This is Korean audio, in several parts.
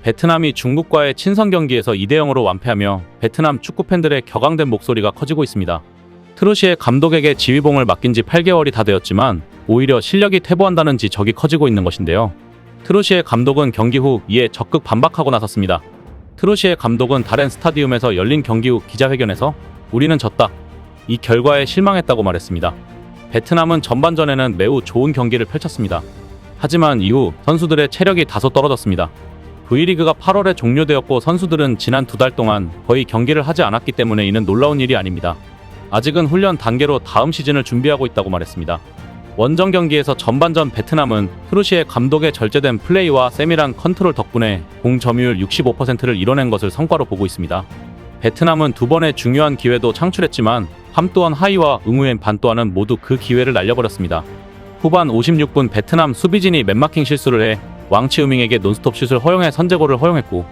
베트남이 중국과의 친선 경기에서 2대0으로 완패하며 베트남 축구팬들의 격앙된 목소리가 커지고 있습니다. 트루시에 감독에게 지휘봉을 맡긴 지 8개월이 다 되었지만 오히려 실력이 퇴보한다는 지적이 커지고 있는 것인데요. 트루시에 감독은 경기 후 이에 적극 반박하고 나섰습니다. 트루시에 감독은 다렌 스타디움에서 열린 경기 후 기자회견에서 우리는 졌다. 이 결과에 실망했다고 말했습니다. 베트남은 전반전에는 매우 좋은 경기를 펼쳤습니다. 하지만 이후 선수들의 체력이 다소 떨어졌습니다. V리그가 8월에 종료되었고 선수들은 지난 2달 동안 거의 경기를 하지 않았기 때문에 이는 놀라운 일이 아닙니다. 아직은 훈련 단계로 다음 시즌을 준비하고 있다고 말했습니다. 원정 경기에서 전반전 베트남은 트루시에 감독의 절제된 플레이와 세밀한 컨트롤 덕분에 공 점유율 65%를 이뤄낸 것을 성과로 보고 있습니다. 베트남은 2번의 중요한 기회도 창출했지만 함뚜언 하이와 응우엔 반 또한은 모두 그 기회를 날려버렸습니다. 후반 56분 베트남 수비진이 맨마킹 실수를 해 왕치우밍에게 논스톱 슛을 허용해 선제골을 허용했고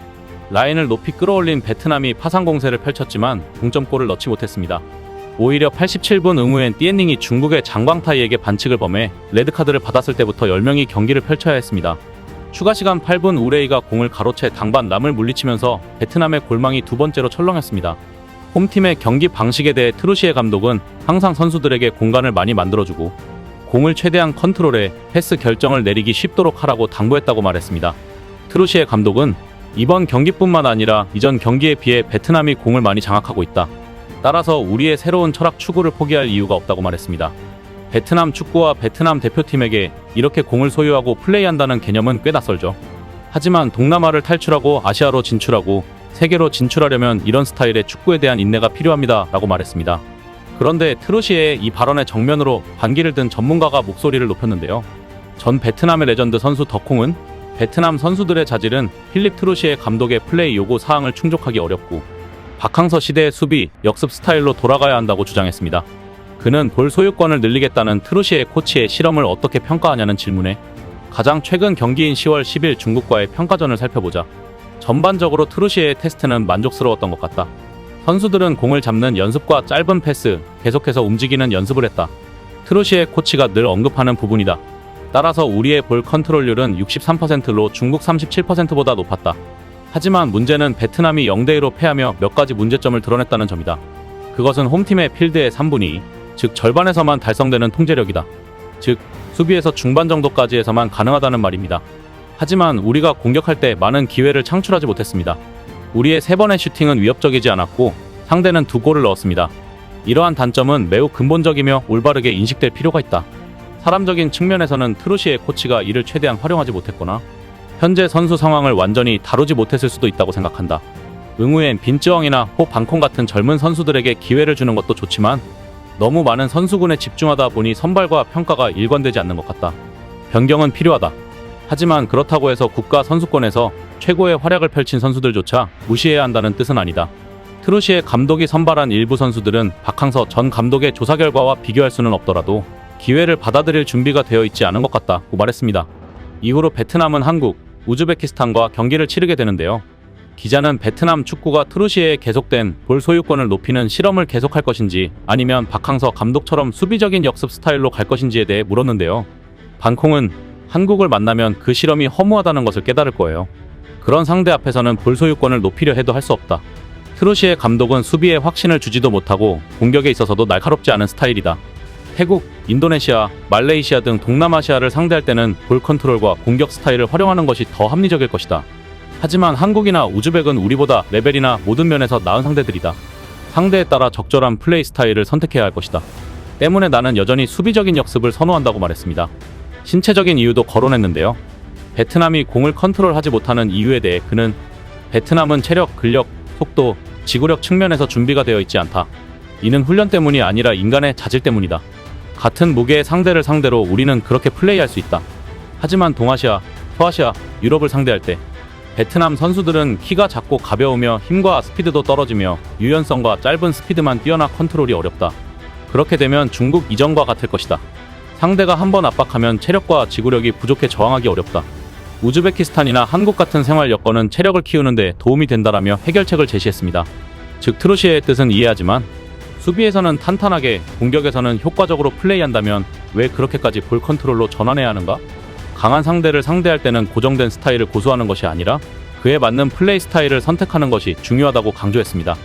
라인을 높이 끌어올린 베트남이 파상 공세를 펼쳤지만 동점골을 넣지 못했습니다. 오히려 87분 응우엔 띠엔닝이 중국의 장광타이에게 반칙을 범해 레드카드를 받았을 때부터 10명이 경기를 펼쳐야 했습니다. 추가 시간 8분 우레이가 공을 가로채 당반 남을 물리치면서 베트남의 골망이 2번째로 철렁했습니다. 홈팀의 경기 방식에 대해 트루시에 감독은 항상 선수들에게 공간을 많이 만들어주고 공을 최대한 컨트롤해 패스 결정을 내리기 쉽도록 하라고 당부했다고 말했습니다. 트루시에 감독은 이번 경기뿐만 아니라 이전 경기에 비해 베트남이 공을 많이 장악하고 있다. 따라서 우리의 새로운 철학 추구를 포기할 이유가 없다고 말했습니다. 베트남 축구와 베트남 대표팀에게 이렇게 공을 소유하고 플레이한다는 개념은 꽤 낯설죠. 하지만 동남아를 탈출하고 아시아로 진출하고 세계로 진출하려면 이런 스타일의 축구에 대한 인내가 필요합니다. 라고 말했습니다. 그런데 트루시에의 이 발언의 정면으로 반기를 든 전문가가 목소리를 높였는데요. 전 베트남의 레전드 선수 덕콩은 베트남 선수들의 자질은 필립 트루시에 감독의 플레이 요구 사항을 충족하기 어렵고 박항서 시대의 수비, 역습 스타일로 돌아가야 한다고 주장했습니다. 그는 볼 소유권을 늘리겠다는 트루시에 코치의 실험을 어떻게 평가하냐는 질문에 가장 최근 경기인 10월 10일 중국과의 평가전을 살펴보자. 전반적으로 트루시에의 테스트는 만족스러웠던 것 같다. 선수들은 공을 잡는 연습과 짧은 패스, 계속해서 움직이는 연습을 했다. 트루시에 코치가 늘 언급하는 부분이다. 따라서 우리의 볼 컨트롤률은 63%로 중국 37%보다 높았다. 하지만 문제는 베트남이 0대2로 패하며 몇 가지 문제점을 드러냈다는 점이다. 그것은 홈팀의 필드의 3분의 2, 즉 절반에서만 달성되는 통제력이다. 즉 수비에서 중반 정도까지 해서만 가능하다는 말입니다. 하지만 우리가 공격할 때 많은 기회를 창출하지 못했습니다. 우리의 3번의 슈팅은 위협적이지 않았고 상대는 2골을 넣었습니다. 이러한 단점은 매우 근본적이며 올바르게 인식될 필요가 있다. 사람적인 측면에서는 트루시에 코치가 이를 최대한 활용하지 못했거나 현재 선수 상황을 완전히 다루지 못했을 수도 있다고 생각한다. 응우엔 빈쯔엉이나 호 방콩 같은 젊은 선수들에게 기회를 주는 것도 좋지만 너무 많은 선수군에 집중하다 보니 선발과 평가가 일관되지 않는 것 같다. 변경은 필요하다. 하지만 그렇다고 해서 국가 선수권에서 최고의 활약을 펼친 선수들조차 무시해야 한다는 뜻은 아니다. 트루시에 감독이 선발한 일부 선수들은 박항서 전 감독의 조사 결과와 비교할 수는 없더라도 기회를 받아들일 준비가 되어 있지 않은 것 같다고 말했습니다. 이후로 베트남은 한국, 우즈베키스탄과 경기를 치르게 되는데요. 기자는 베트남 축구가 트루시에의 계속된 볼 소유권을 높이는 실험을 계속할 것인지 아니면 박항서 감독처럼 수비적인 역습 스타일로 갈 것인지에 대해 물었는데요. 방콩은 한국을 만나면 그 실험이 허무하다는 것을 깨달을 거예요. 그런 상대 앞에서는 볼 소유권을 높이려 해도 할 수 없다. 트루시에 감독은 수비에 확신을 주지도 못하고 공격에 있어서도 날카롭지 않은 스타일이다. 태국, 인도네시아, 말레이시아 등 동남아시아를 상대할 때는 볼 컨트롤과 공격 스타일을 활용하는 것이 더 합리적일 것이다. 하지만 한국이나 우즈벡은 우리보다 레벨이나 모든 면에서 나은 상대들이다. 상대에 따라 적절한 플레이 스타일을 선택해야 할 것이다. 때문에 나는 여전히 수비적인 역습을 선호한다고 말했습니다. 신체적인 이유도 거론했는데요. 베트남이 공을 컨트롤하지 못하는 이유에 대해 그는 베트남은 체력, 근력, 속도, 지구력 측면에서 준비가 되어 있지 않다. 이는 훈련 때문이 아니라 인간의 자질 때문이다. 같은 무게의 상대를 상대로 우리는 그렇게 플레이할 수 있다. 하지만 동아시아, 서아시아, 유럽을 상대할 때 베트남 선수들은 키가 작고 가벼우며 힘과 스피드도 떨어지며 유연성과 짧은 스피드만 뛰어나 컨트롤이 어렵다. 그렇게 되면 중국 이전과 같을 것이다. 상대가 한번 압박하면 체력과 지구력이 부족해 저항하기 어렵다. 우즈베키스탄이나 한국 같은 생활 여건은 체력을 키우는 데 도움이 된다라며 해결책을 제시했습니다. 즉 트루시에의 뜻은 이해하지만 수비에서는 탄탄하게, 공격에서는 효과적으로 플레이한다면 왜 그렇게까지 볼 컨트롤로 전환해야 하는가? 강한 상대를 상대할 때는 고정된 스타일을 고수하는 것이 아니라 그에 맞는 플레이 스타일을 선택하는 것이 중요하다고 강조했습니다.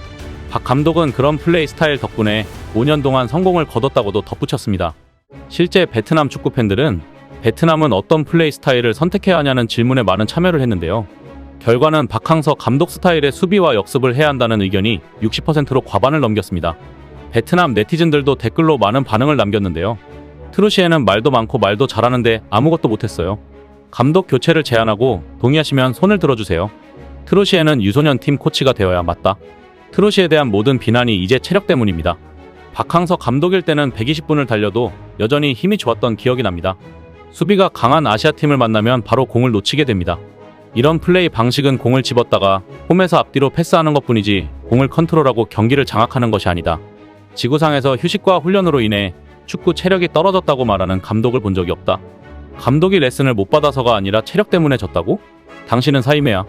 박 감독은 그런 플레이 스타일 덕분에 5년 동안 성공을 거뒀다고도 덧붙였습니다. 실제 베트남 축구 팬들은 베트남은 어떤 플레이 스타일을 선택해야 하냐는 질문에 많은 참여를 했는데요. 결과는 박항서 감독 스타일의 수비와 역습을 해야 한다는 의견이 60%로 과반을 넘겼습니다. 베트남 네티즌들도 댓글로 많은 반응을 남겼는데요. 트루시에는 말도 많고 말도 잘하는데 아무것도 못했어요. 감독 교체를 제안하고 동의하시면 손을 들어주세요. 트루시에는 유소년 팀 코치가 되어야 맞다. 트루시에 대한 모든 비난이 이제 체력 때문입니다. 박항서 감독일 때는 120분을 달려도 여전히 힘이 좋았던 기억이 납니다. 수비가 강한 아시아팀을 만나면 바로 공을 놓치게 됩니다. 이런 플레이 방식은 공을 집었다가 홈에서 앞뒤로 패스하는 것뿐이지 공을 컨트롤하고 경기를 장악하는 것이 아니다. 지구상에서 휴식과 훈련으로 인해 축구 체력이 떨어졌다고 말하는 감독을 본 적이 없다. 감독이 레슨을 못 받아서가 아니라 체력 때문에 졌다고? 당신은 사이메야.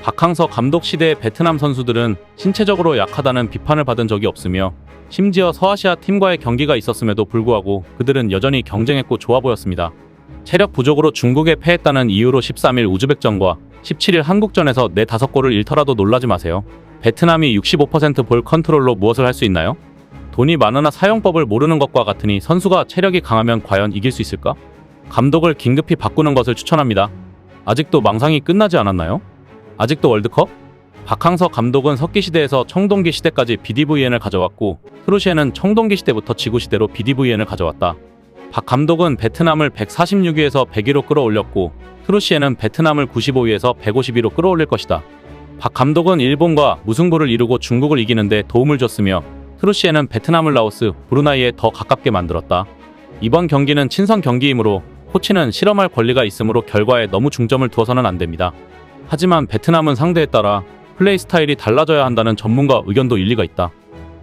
박항서 감독 시대의 베트남 선수들은 신체적으로 약하다는 비판을 받은 적이 없으며 심지어 서아시아 팀과의 경기가 있었음에도 불구하고 그들은 여전히 경쟁했고 좋아 보였습니다. 체력 부족으로 중국에 패했다는 이유로 13일 우즈벡전과 17일 한국전에서 4-5골을 잃더라도 놀라지 마세요. 베트남이 65% 볼 컨트롤로 무엇을 할 수 있나요? 돈이 많으나 사용법을 모르는 것과 같으니 선수가 체력이 강하면 과연 이길 수 있을까? 감독을 긴급히 바꾸는 것을 추천합니다. 아직도 망상이 끝나지 않았나요? 아직도 월드컵? 박항서 감독은 석기 시대에서 청동기 시대까지 BDVN을 가져왔고 트루시에는 청동기 시대부터 지구 시대로 BDVN을 가져왔다. 박 감독은 베트남을 146위에서 100위로 끌어올렸고 트루시에는 베트남을 95위에서 152위로 끌어올릴 것이다. 박 감독은 일본과 무승부를 이루고 중국을 이기는데 도움을 줬으며 트루시에는 베트남을 라오스, 브루나이에 더 가깝게 만들었다. 이번 경기는 친선 경기이므로 코치는 실험할 권리가 있으므로 결과에 너무 중점을 두어서는 안 됩니다. 하지만 베트남은 상대에 따라 플레이 스타일이 달라져야 한다는 전문가 의견도 일리가 있다.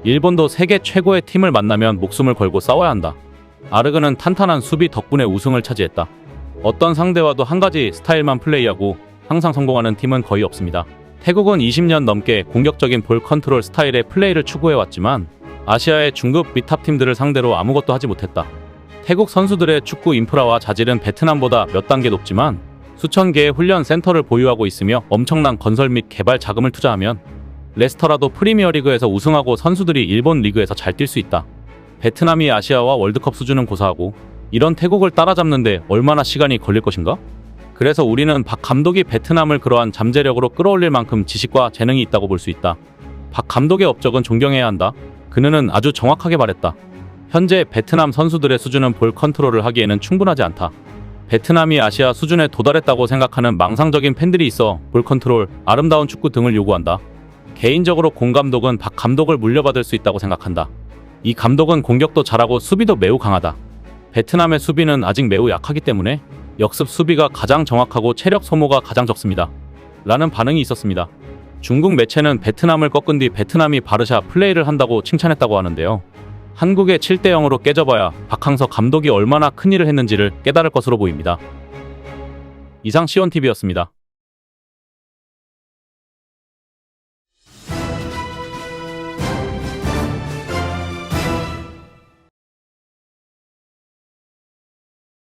일본도 세계 최고의 팀을 만나면 목숨을 걸고 싸워야 한다. 아르그는 탄탄한 수비 덕분에 우승을 차지했다. 어떤 상대와도 한 가지 스타일만 플레이하고 항상 성공하는 팀은 거의 없습니다. 태국은 20년 넘게 공격적인 볼 컨트롤 스타일의 플레이를 추구해왔지만 아시아의 중급 밑탑 팀들을 상대로 아무것도 하지 못했다. 태국 선수들의 축구 인프라와 자질은 베트남보다 몇 단계 높지만 수천 개의 훈련 센터를 보유하고 있으며 엄청난 건설 및 개발 자금을 투자하면 레스터라도 프리미어리그에서 우승하고 선수들이 일본 리그에서 잘 뛸 수 있다. 베트남이 아시아와 월드컵 수준은 고사하고 이런 태국을 따라잡는데 얼마나 시간이 걸릴 것인가? 그래서 우리는 박 감독이 베트남을 그러한 잠재력으로 끌어올릴 만큼 지식과 재능이 있다고 볼 수 있다. 박 감독의 업적은 존경해야 한다. 그는 아주 정확하게 말했다. 현재 베트남 선수들의 수준은 볼 컨트롤을 하기에는 충분하지 않다. 베트남이 아시아 수준에 도달했다고 생각하는 망상적인 팬들이 있어 볼 컨트롤, 아름다운 축구 등을 요구한다. 개인적으로 공 감독은 박 감독을 물려받을 수 있다고 생각한다. 이 감독은 공격도 잘하고 수비도 매우 강하다. 베트남의 수비는 아직 매우 약하기 때문에 역습 수비가 가장 정확하고 체력 소모가 가장 적습니다. 라는 반응이 있었습니다. 중국 매체는 베트남을 꺾은 뒤 베트남이 바르샤 플레이를 한다고 칭찬했다고 하는데요. 한국의 7대0으로 깨져봐야 박항서 감독이 얼마나 큰일을 했는지를 깨달을 것으로 보입니다. 이상 시온TV였습니다.